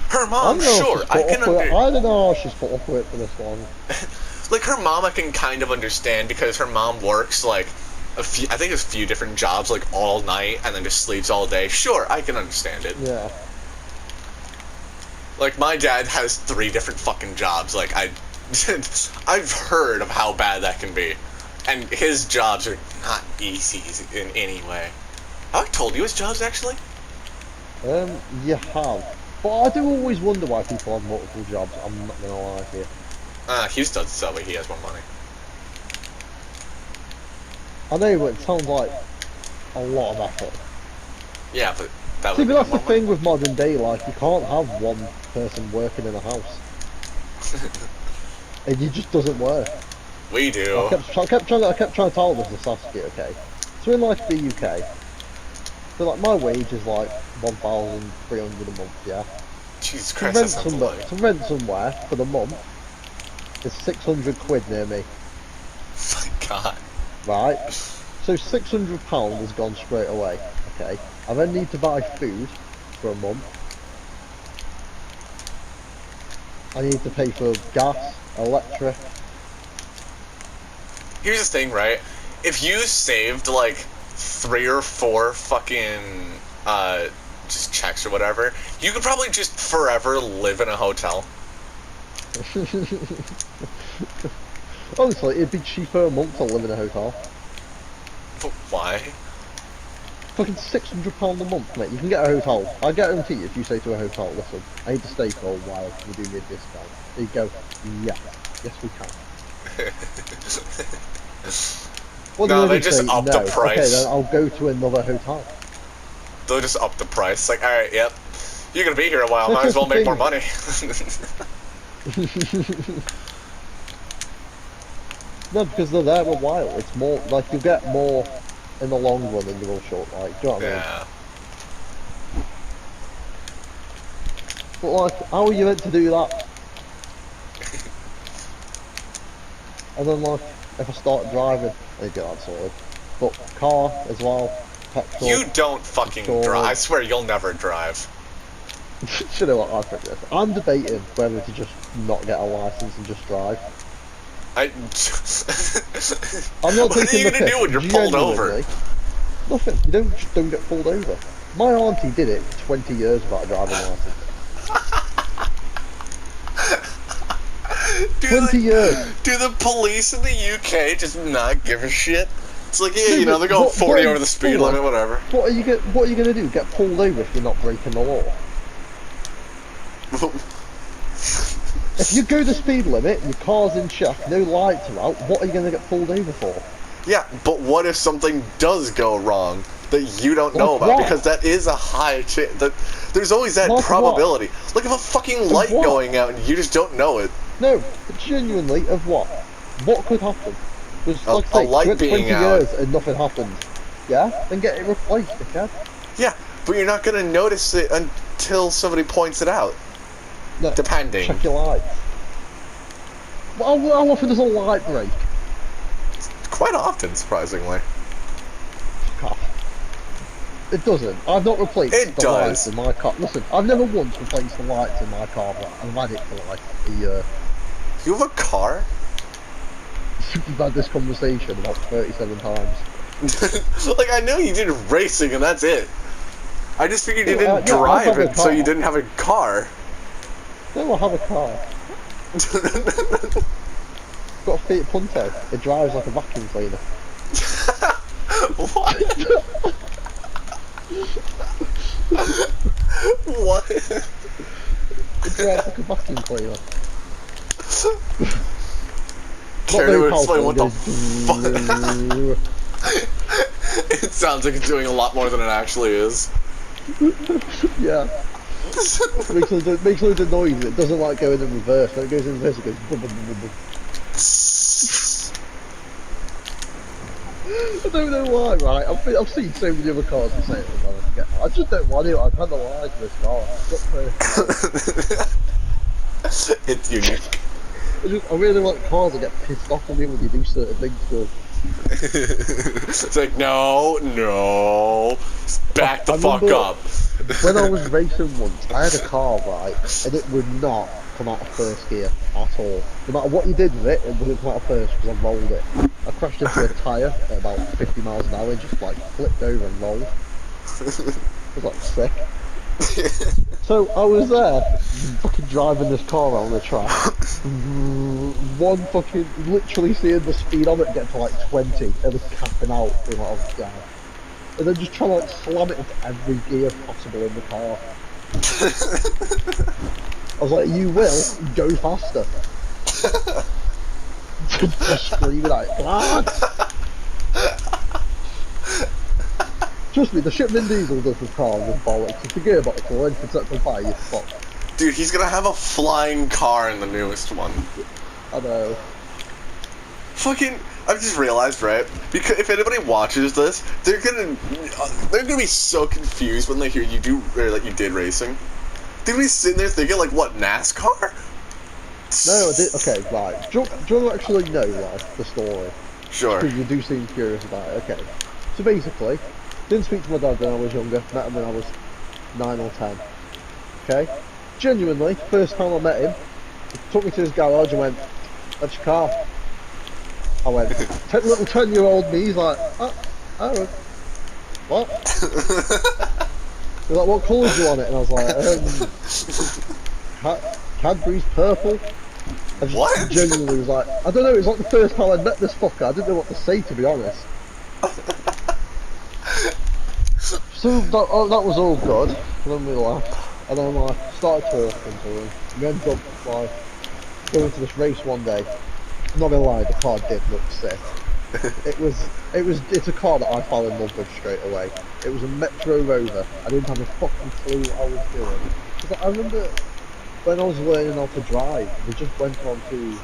Her mom, sure, I can understand. I don't know how she's put up with it for this long. Like, her mom I can kind of understand, because her mom works, like, I think it's a few different jobs, like, all night, and then just sleeps all day. Sure, I can understand it. Yeah. Like, my dad has 3 different fucking jobs. Like, I've heard of how bad that can be. And his jobs are not easy in any way. Have I told you his jobs, actually? You have. But I do always wonder why people have multiple jobs, I'm not gonna lie to you. Hugh does it that way, he has more money. I know, but it sounds like a lot of effort. Yeah, but that See, would but that's the more thing with modern day life, you can't have one person working in a house. It just doesn't work. We do. I kept trying to tell this to Saskia, okay? So in like the UK, so like my wage is like 1,300 a month, yeah? Jesus Christ, that sounds like... To rent somewhere for the month is 600 quid near me. My God. Right? So £600 has gone straight away, okay? I then need to buy food for a month. I need to pay for gas, electric. Here's the thing, right? If you saved, like, 3 or 4 fucking, just checks or whatever, you could probably just forever live in a hotel. Honestly, it'd be cheaper a month to live in a hotel. But why? Fucking £600 a month, mate. You can get a hotel. I guarantee you, if you say to a hotel, listen, I need to stay for a while, can we do me a discount? They go, yeah, yes we can. What No, do they just say? up No. the Okay, price. then I'll go to another hotel. They'll just up the price. Like, alright, yep. You're gonna be here a while, No, might as well that's the make more money. No, because they're there a while. It's more like you'll get more in the long run than you will short. Like, do you know what I mean? Yeah. But like, how are you meant to do that? And then like, if I start driving, I get that sorted. But car as well, petrol. You don't fucking insurance. drive. I swear you'll never drive. You know what? I think this. I'm debating whether to just not get a license and just drive. I'm not what are taking you the gonna piss. do when you're pulled over? Genuinely, nothing. You don't just don't get pulled over. My auntie did it 20 years without a driving license. 20 years. Do the police in the UK just not give a shit? It's like, yeah, No, you know, but they're going what- 40 what- over the speed hold on. limit, whatever. What are you gonna do? Get pulled over if you're not breaking the law? If you go the speed limit, your car's in check, no lights are out, what are you gonna get pulled over for? Yeah, but what if something does go wrong that you don't know Like about? what? Because that is a high chance. There's always that Like probability. Like if a fucking light what? going out and you just don't know it. No, genuinely, of what? What could happen? Because, A- like I say, a light went being 20 out. years and nothing happened. Yeah? Then get it replaced, okay? Yeah, but you're not gonna notice it until somebody points it out. No, Depending. check your lights. Well, how often does a light break? Quite often, surprisingly. Fuck off. It doesn't. I've not replaced It the does. lights in my car. Listen, I've never once replaced the lights in my car, but I've had it for like a year. You have a car? We've had this conversation about 37 times. Like, I know you did racing and that's it. I just figured you Yeah, didn't yeah, I drive have a it, so car. you didn't have a car. No, I have a car. Got a Fiat Punto. It drives like a vacuum cleaner. What? What? It drives like a vacuum cleaner. Care to explain what the fuck? It sounds like it's doing a lot more than it actually is. Yeah. Makes loads of noise. It doesn't like going in reverse. When it goes in reverse, it goes bum, bum, bum, bum, bum. I don't know why, right? I've seen so many other cars that say it. I just don't want it. I've had the light for this car. It's unique. I really like cars that get pissed off at me when you do certain things to them. It's like, no. Back the I fuck remember up. When I was racing once, I had a car, right, and it would not come out of first gear at all. No matter what you did with it, it wouldn't come out of first because I rolled it. I crashed into a tyre at about 50 miles an hour and just like flipped over and rolled. I was like sick. So I was there, fucking driving this car around the track. One fucking, literally seeing the speedometer get to like 20 and was capping out in like, oh god. And then just trying to like slam it into every gear possible in the car. I was like, you will, go faster. Just screaming at it, come on! Trust me, the shit Vin Diesel does with cars is bollocks. If the gearbox or anything sets on fire, you're fucked. Dude, he's gonna have a flying car in the newest one. I know. Fucking, I've just realized, right? Because if anybody watches this, they're gonna be so confused when they hear you do, or like you did racing. They're gonna be sitting there thinking like, what, NASCAR? No, I did. Okay, right. Do you actually know, right, the story? Sure. Because you do seem curious about it. Okay. So basically, didn't speak to my dad when I was younger. Met him when I was 9 or 10. Okay. Genuinely, first time I met him, he took me to his garage and went, "That's your car." I went, little 10-year-old me, he's like, oh, what? He's like, what colour do you want it? And I was like, Cadbury's purple. I just What? genuinely was like, I don't know, it was like the first time I'd met this fucker, I didn't know what to say, to be honest. So that was all good, and then we laughed, and then I started talking to him. We ended up like going to this race one day. I'm not gonna lie, the car did look sick. It's a car that I fell in love with straight away. It was a Metro Rover. I didn't have a fucking clue what I was doing. Because I remember when I was learning how to drive, we just went on to,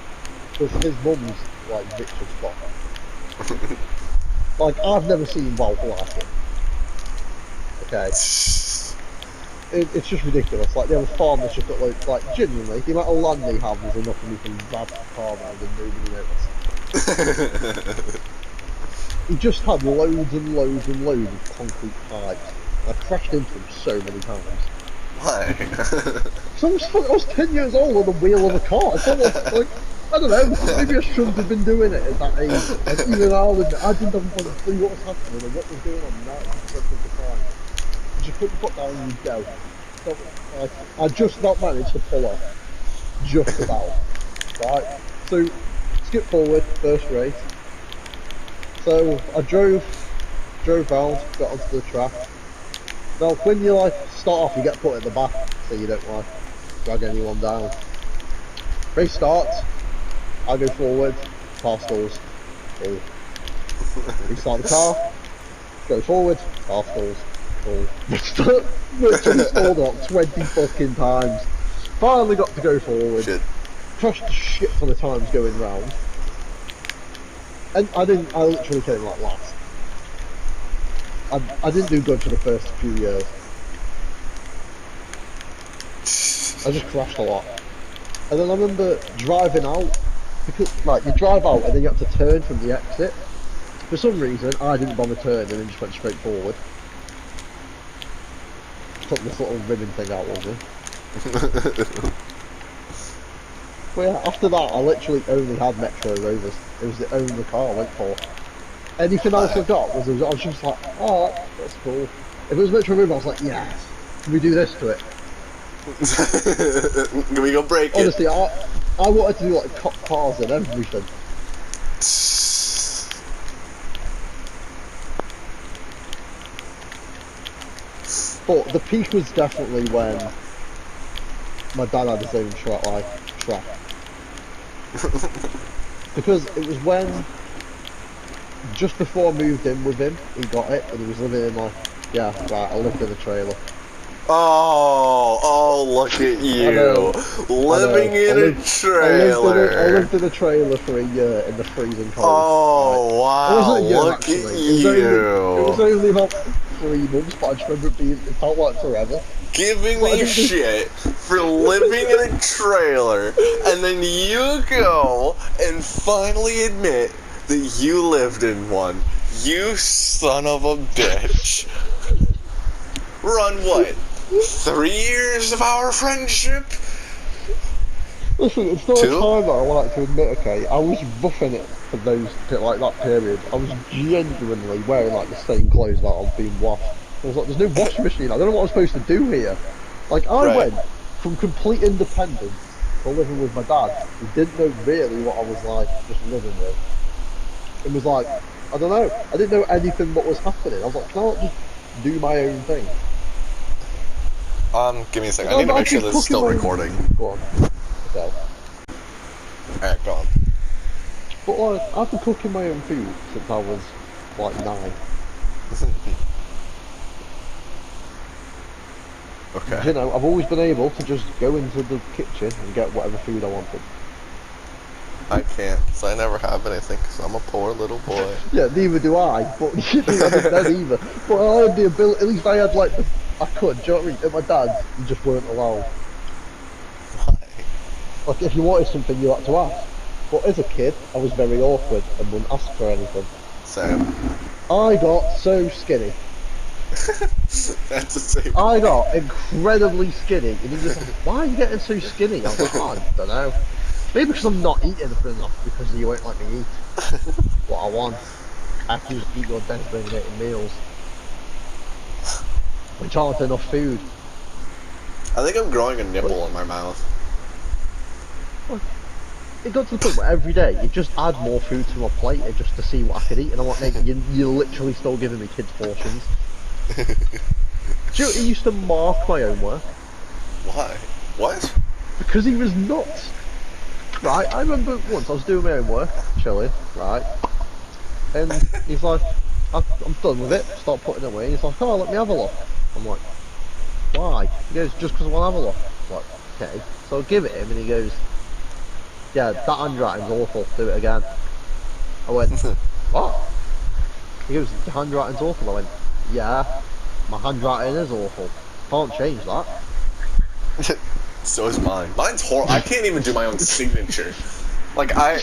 because his mum's like Richard spot. Like, I've never seen Walt like it. Okay. It's just ridiculous. Like, the other farm that's just got like genuinely, the amount of land they have is enough for me to rab the car around and nobody noticed. He just had loads and loads and loads of concrete pipes. I crashed into him so many times. Why? So I was 10 years old on the wheel of a car. So like, I don't know, maybe I shouldn't have been doing it at that age. And even I didn't have a fucking clue what was happening and what was going on 90% of the time. You just put your foot down and you go. So, like, I just not managed to pull off. Just about. Right? So, skip forward, first race. So I drove round, got onto the track. Now when you like start off, you get put at the back so you don't like drag anyone down. Race starts, I go forward, car stalls. Cool. Restart the car, go forward, car stalls. Cool. Literally stalled up 20 fucking times. Finally got to go forward. Shit. Crashed the shit for the times going round. And I literally came like last. I didn't do good for the first few years. I just crashed a lot. And then I remember driving out, because like you drive out and then you have to turn from the exit. For some reason I didn't bother turning and just went straight forward. Took this little ribbon thing out of me. But yeah, after that I literally only had Metro Rovers. It was the only car I went for. Anything else I got was I was just like, oh, that's cool. If it was Metro Rover, I was like, yes. Can we do this to it? Can we go break it? Honestly, I wanted to do like cop cars and everything. But the peak was definitely when my dad had his own track. Because it was when, just before I moved in with him, he got it, and he was living in like, yeah, right, I lived in a trailer. Oh, look at you. Living in a trailer. I lived in a trailer for a year in the freezing cold. Oh, right. Wow, It wasn't a year, look actually. at It was only about 3 months, but I just remember it felt like forever. Giving me shit for living in a trailer, and then you go and finally admit that you lived in one. You son of a bitch. Run what? 3 years of our friendship? Listen, it's not 2? a time that I like to admit, okay? I was roughing it for like that period. I was genuinely wearing like the same clothes that I was being washed. I was like, there's no washing machine, I don't know what I'm supposed to do here. Like, I went from complete independence to living with my dad, who didn't know really what I was like, just living with. It was like, I don't know, I didn't know anything what was happening. I was like, can I not just do my own thing? Give me a second. I need to make sure this is still recording. Go on. Okay. Alright, go on. But like, I've been cooking my own food since I was like 9. Okay. You know, I've always been able to just go into the kitchen and get whatever food I wanted. I can't, so I never have anything, because I'm a poor little boy. Yeah, neither do I, but you know, I didn't then either. But I had the ability, at least I had like, I could, do you know what I mean? At my dad's, you just weren't allowed. Why? Like, if you wanted something, you had to ask. But as a kid, I was very awkward and wouldn't ask for anything. Same. I got so skinny. That's the same. I got incredibly skinny, and he just like, why are you getting so skinny? I was like, oh, I don't know. Maybe because I'm not eating enough, because you won't let me eat what I want. I have to just eat your designated meals, which aren't enough food. I think I'm growing a nipple in my mouth. It got to the point where every day you just add more food to my plate just to see what I could eat, and I'm like, mate, you're literally still giving me kids' portions. Do you know, he used to mark my own work. Why? What? Because he was nuts. Right, I remember once I was doing my own work, chilling, right? And he's like, I'm done with it. Start putting it away. He's like, oh, let me have a look. I'm like, why? He goes, just because I want to have a look. I'm like, okay. So I give it him, and he goes, yeah, that handwriting's awful. Do it again. I went, what? He goes, your handwriting's awful. I went, yeah, my handwriting is awful. Can't change that. So is mine. Mine's horrible. I can't even do my own signature. Like, I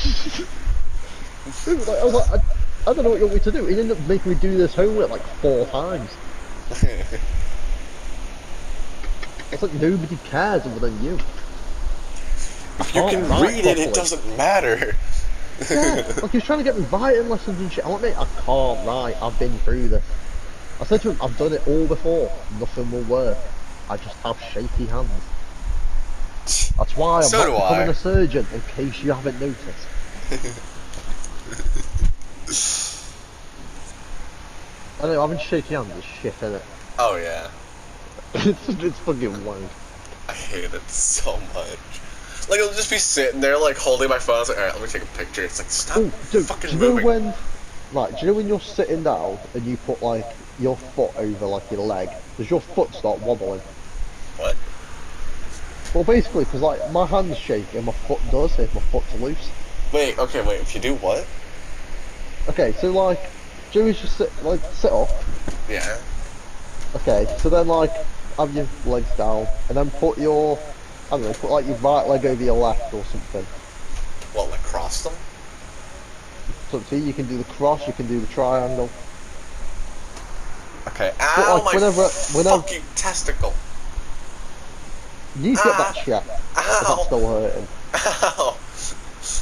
Like, I was like, I don't know what you want me to do. He ended up making me do this homework like 4 times. It's like nobody cares other than you. If you can read it, it doesn't matter. Yeah, like he was trying to get me writing lessons and shit. I'm like, mate, I can't write. I've been through this. I said to him, I've done it all before. Nothing will work. I just have shaky hands. That's why I'm So do not becoming I. a surgeon, in case you haven't noticed. I know, having shaky hands is shit, isn't it? Oh yeah, It's fucking wank. I hate it so much. Like, I'll just be sitting there, like, holding my phone. I was like, alright, let me take a picture. It's like, stop Oh, dude, fucking do you know moving. when, like, do you know when you're sitting down and you put, like, your foot over, like, your leg? Does your foot start wobbling? What? Well, basically, because, like, my hands shake and my foot does if my foot's loose. Wait, okay, wait, if you do what? Okay, so, like, Joey's just sit up. Yeah. Okay, so then, like, have your legs down, and then put your, I don't know, put, like, your right leg over your left or something. What, like, cross them? So, see, you can do the cross, you can do the triangle. Okay, But, ow, like, my whenever, fucking testicle. you need to get that checked. If that's Ow, still hurting. ow.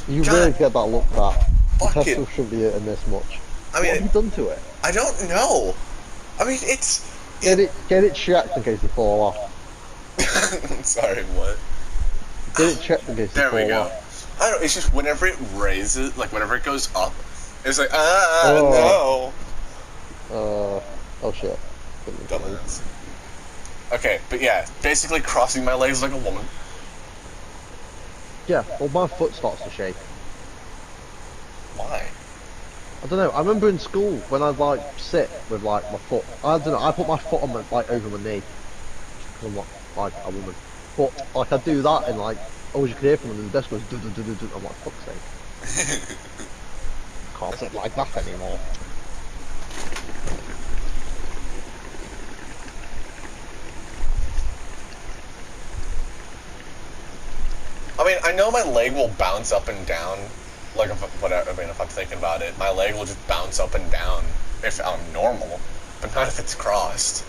You God, really get that looked at. The fuck it. testicle shouldn't be hurting this much. I What mean, have you done to it? I don't know. I mean, it's... Get it checked in case you fall off. I'm sorry, what? Get it checked in case you There we fall go. off. I don't know, it's just whenever it raises, like, whenever it goes up, it's like, Oh. no. Oh shit. Dumbass. Okay, but yeah, basically crossing my legs like a woman. Yeah, well my foot starts to shake. Why? I don't know, I remember in school when I'd like sit with like my foot, I don't know, I put my foot on my, like over my knee. Cause I'm not like a woman. But like I do that and like, all you can hear from them, the desk goes do do do do do. I'm like, fuck's sake. Can't sit like that anymore. I mean, I know my leg will bounce up and down, like, whatever, I mean, if I'm thinking about it, my leg will just bounce up and down if I'm normal, but not if it's crossed.